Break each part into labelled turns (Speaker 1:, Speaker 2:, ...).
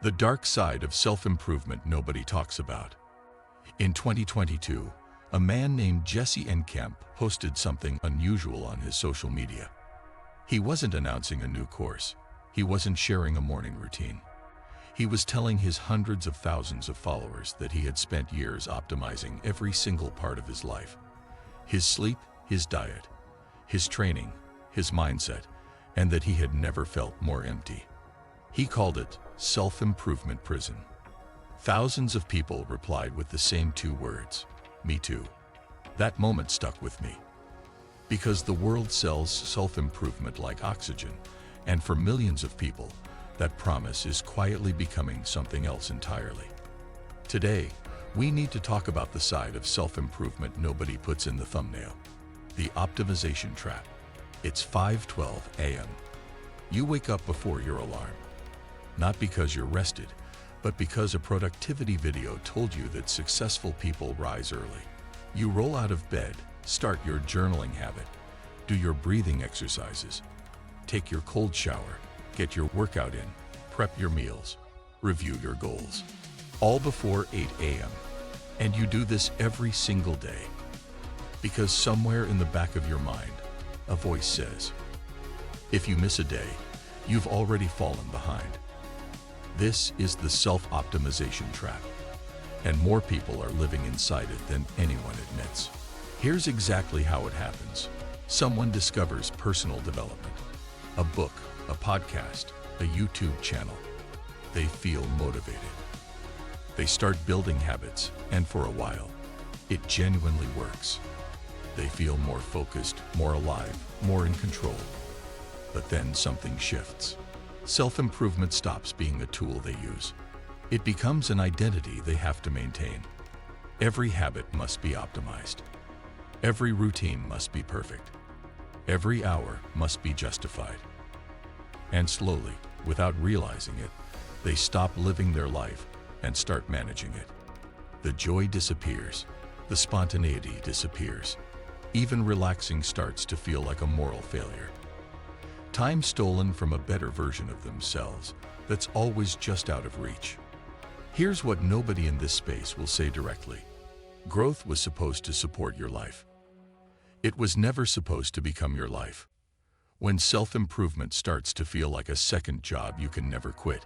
Speaker 1: The dark side of self-improvement nobody talks about. In 2022, a man named Jesse Enkamp posted something unusual on his social media. He wasn't announcing a new course. He wasn't sharing a morning routine. He was telling his hundreds of thousands of followers that he had spent years optimizing every single part of his life. His sleep, his diet, his training, his mindset, and that he had never felt more empty. He called it self-improvement prison. Thousands of people replied with the same two words, "Me too." That moment stuck with me. Because the world sells self-improvement like oxygen, and for millions of people, that promise is quietly becoming something else entirely. Today, we need to talk about the side of self-improvement nobody puts in the thumbnail. The optimization trap. It's 5:12 a.m. You wake up before your alarm. Not because you're rested, but because a productivity video told you that successful people rise early. You roll out of bed, start your journaling habit, do your breathing exercises, take your cold shower, get your workout in, prep your meals, review your goals. All before 8 a.m. And you do this every single day. Because somewhere in the back of your mind, a voice says, if you miss a day, you've already fallen behind. This is the self-optimization trap, and more people are living inside it than anyone admits. Here's exactly how it happens. Someone discovers personal development, a book, a podcast, a YouTube channel. They feel motivated. They start building habits, and for a while, it genuinely works. They feel more focused, more alive, more in control. But then something shifts. Self-improvement stops being a tool they use. It becomes an identity they have to maintain. Every habit must be optimized. Every routine must be perfect. Every hour must be justified. And slowly, without realizing it, they stop living their life and start managing it. The joy disappears. The spontaneity disappears. Even relaxing starts to feel like a moral failure. Time stolen from a better version of themselves that's always just out of reach. Here's what nobody in this space will say directly. Growth was supposed to support your life. It was never supposed to become your life. When self-improvement starts to feel like a second job you can never quit,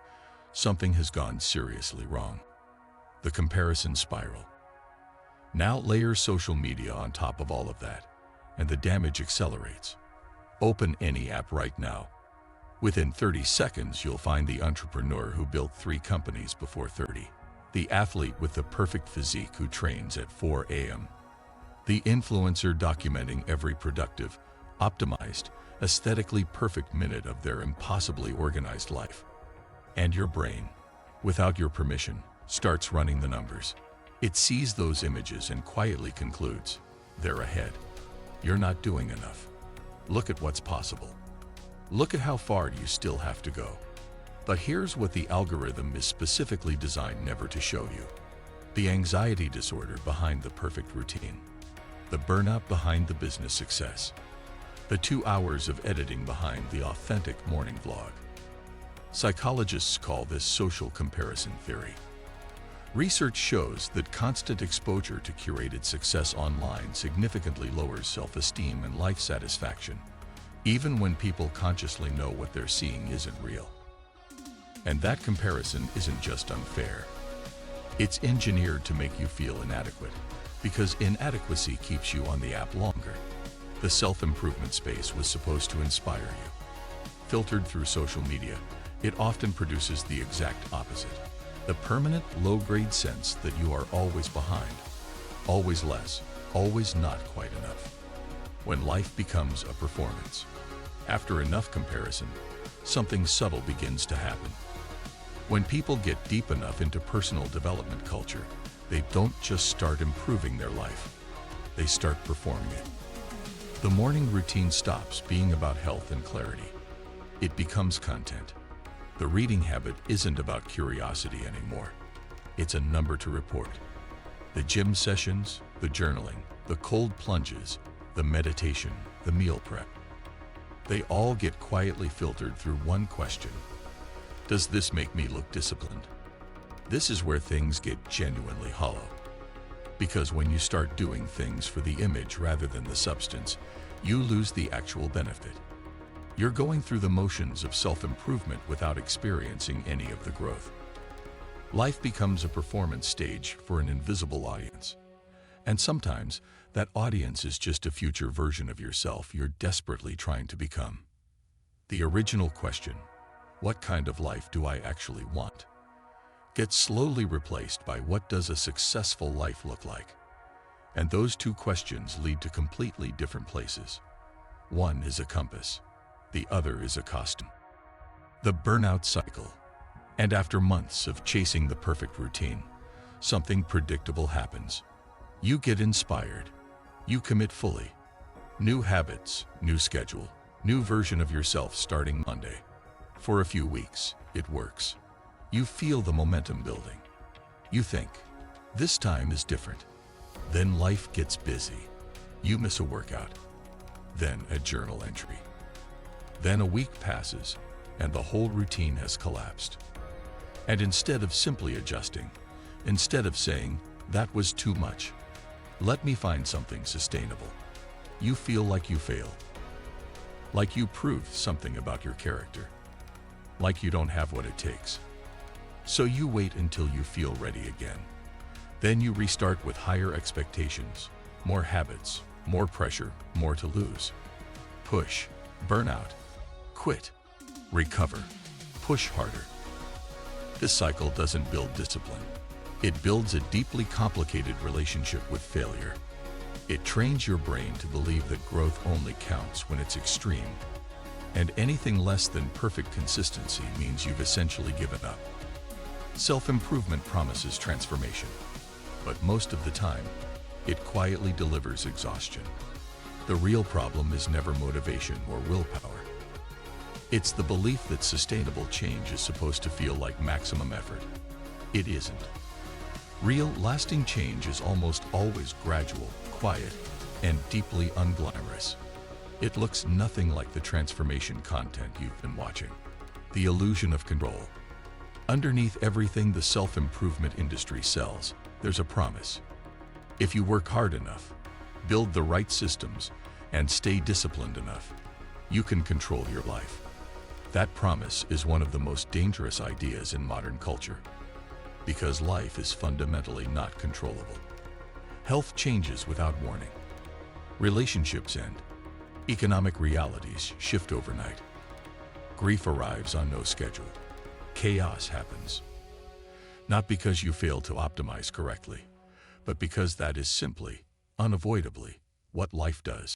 Speaker 1: something has gone seriously wrong. The comparison spiral. Now layer social media on top of all of that, and the damage accelerates. Open any app right now. Within 30 seconds, you'll find the entrepreneur who built 3 companies before 30, the athlete with the perfect physique who trains at 4 a.m., the influencer documenting every productive, optimized, aesthetically perfect minute of their impossibly organized life. And your brain, without your permission, starts running the numbers. It sees those images and quietly concludes, they're ahead. You're not doing enough. Look at what's possible. Look at how far you still have to go. But here's what the algorithm is specifically designed never to show you. The anxiety disorder behind the perfect routine. The burnout behind the business success. The 2 hours of editing behind the authentic morning vlog. Psychologists call this social comparison theory. Research shows that constant exposure to curated success online significantly lowers self-esteem and life satisfaction, even when people consciously know what they're seeing isn't real. And that comparison isn't just unfair. It's engineered to make you feel inadequate, because inadequacy keeps you on the app longer. The self-improvement space was supposed to inspire you. Filtered through social media, it often produces the exact opposite. The permanent low-grade sense that you are always behind, always less, always not quite enough. When life becomes a performance, after enough comparison, something subtle begins to happen. When people get deep enough into personal development culture, they don't just start improving their life, they start performing it. The morning routine stops being about health and clarity. It becomes content. The reading habit isn't about curiosity anymore. It's a number to report. The gym sessions, the journaling, the cold plunges, the meditation, the meal prep. They all get quietly filtered through one question. Does this make me look disciplined? This is where things get genuinely hollow. Because when you start doing things for the image rather than the substance, you lose the actual benefit. You're going through the motions of self-improvement without experiencing any of the growth. Life becomes a performance stage for an invisible audience. And sometimes, that audience is just a future version of yourself you're desperately trying to become. The original question, what kind of life do I actually want, gets slowly replaced by what does a successful life look like? And those two questions lead to completely different places. One is a compass, the other is a costume. The burnout cycle. And after months of chasing the perfect routine, something predictable happens. You get inspired. You commit fully. New habits, new schedule, new version of yourself starting Monday. For a few weeks, it works. You feel the momentum building. You think, this time is different. Then life gets busy. You miss a workout. Then a journal entry. Then a week passes, and the whole routine has collapsed. And instead of simply adjusting, instead of saying, that was too much, let me find something sustainable, you feel like you failed. Like you proved something about your character. Like you don't have what it takes. So you wait until you feel ready again. Then you restart with higher expectations, more habits, more pressure, more to lose. Push, burnout, quit, recover, push harder. This cycle doesn't build discipline. It builds a deeply complicated relationship with failure. It trains your brain to believe that growth only counts when it's extreme, and anything less than perfect consistency means you've essentially given up. Self-improvement promises transformation, but most of the time, it quietly delivers exhaustion. The real problem is never motivation or willpower. It's the belief that sustainable change is supposed to feel like maximum effort. It isn't. Real, lasting change is almost always gradual, quiet, and deeply unglamorous. It looks nothing like the transformation content you've been watching. The illusion of control. Underneath everything the self-improvement industry sells, there's a promise. If you work hard enough, build the right systems, and stay disciplined enough, you can control your life. That promise is one of the most dangerous ideas in modern culture, because life is fundamentally not controllable. Health changes without warning. Relationships end. Economic realities shift overnight. Grief arrives on no schedule. Chaos happens. Not because you failed to optimize correctly, but because that is simply, unavoidably, what life does.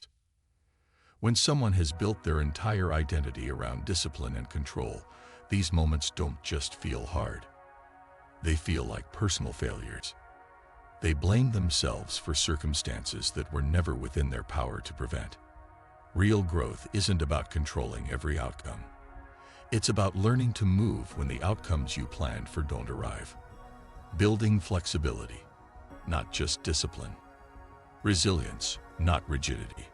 Speaker 1: When someone has built their entire identity around discipline and control, these moments don't just feel hard. They feel like personal failures. They blame themselves for circumstances that were never within their power to prevent. Real growth isn't about controlling every outcome. It's about learning to move when the outcomes you planned for don't arrive. Building flexibility, not just discipline. Resilience, not rigidity.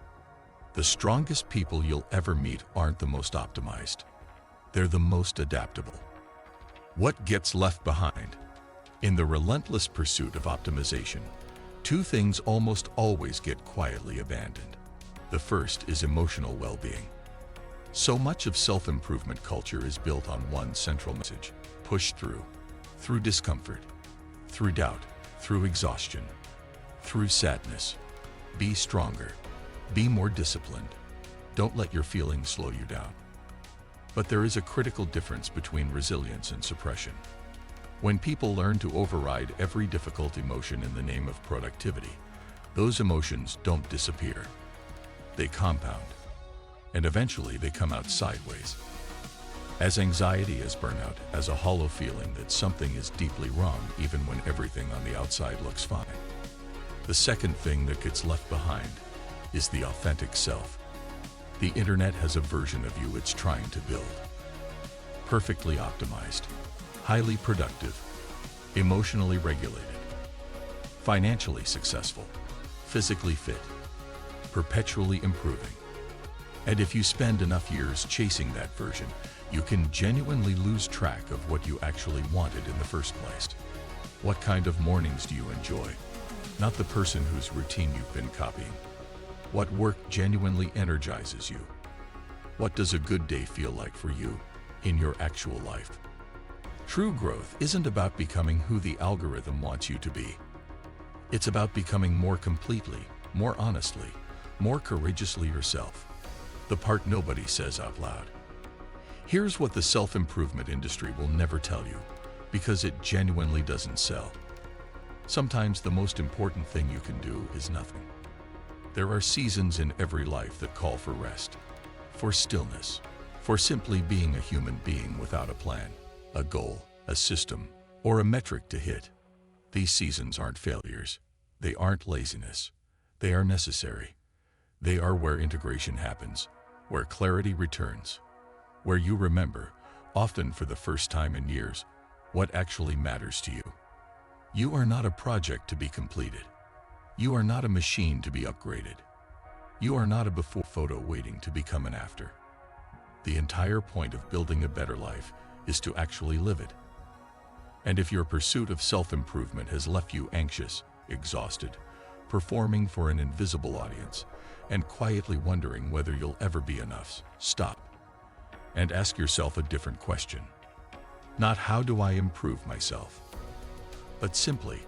Speaker 1: The strongest people you'll ever meet aren't the most optimized. They're the most adaptable. What gets left behind? In the relentless pursuit of optimization, two things almost always get quietly abandoned. The first is emotional well-being. So much of self-improvement culture is built on one central message: push through discomfort, through doubt, through exhaustion, through sadness. Be stronger. Be more disciplined. Don't let your feelings slow you down. But there is a critical difference between resilience and suppression. When people learn to override every difficult emotion in the name of productivity, those emotions don't disappear. They compound, and eventually they come out sideways. As anxiety, as burnout, as a hollow feeling that something is deeply wrong even when everything on the outside looks fine. The second thing that gets left behind is the authentic self. The internet has a version of you it's trying to build. Perfectly optimized, highly productive, emotionally regulated, financially successful, physically fit, perpetually improving. And if you spend enough years chasing that version, you can genuinely lose track of what you actually wanted in the first place. What kind of mornings do you enjoy? Not the person whose routine you've been copying. What work genuinely energizes you? What does a good day feel like for you in your actual life? True growth isn't about becoming who the algorithm wants you to be. It's about becoming more completely, more honestly, more courageously yourself. The part nobody says out loud. Here's what the self-improvement industry will never tell you, because it genuinely doesn't sell. Sometimes the most important thing you can do is nothing. There are seasons in every life that call for rest, for stillness, for simply being a human being without a plan, a goal, a system, or a metric to hit. These seasons aren't failures. They aren't laziness. They are necessary. They are where integration happens, where clarity returns, where you remember, often for the first time in years, what actually matters to you. You are not a project to be completed. You are not a machine to be upgraded. You are not a before photo waiting to become an after. The entire point of building a better life is to actually live it. And if your pursuit of self-improvement has left you anxious, exhausted, performing for an invisible audience, and quietly wondering whether you'll ever be enough, stop and ask yourself a different question. Not how do I improve myself, but simply,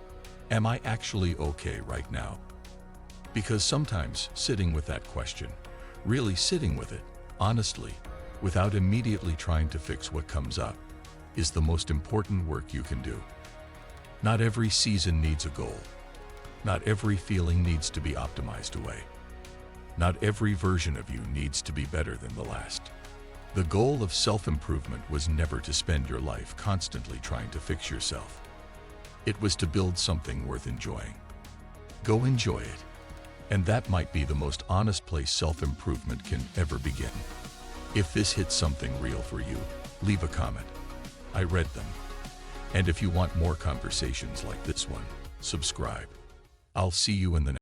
Speaker 1: am I actually okay right now? Because sometimes sitting with that question, really sitting with it, honestly, without immediately trying to fix what comes up, is the most important work you can do. Not every season needs a goal. Not every feeling needs to be optimized away. Not every version of you needs to be better than the last. The goal of self-improvement was never to spend your life constantly trying to fix yourself. It was to build something worth enjoying. Go enjoy it. And that might be the most honest place self-improvement can ever begin. If this hits something real for you, leave a comment. I read them. And if you want more conversations like this one, subscribe. I'll see you in the next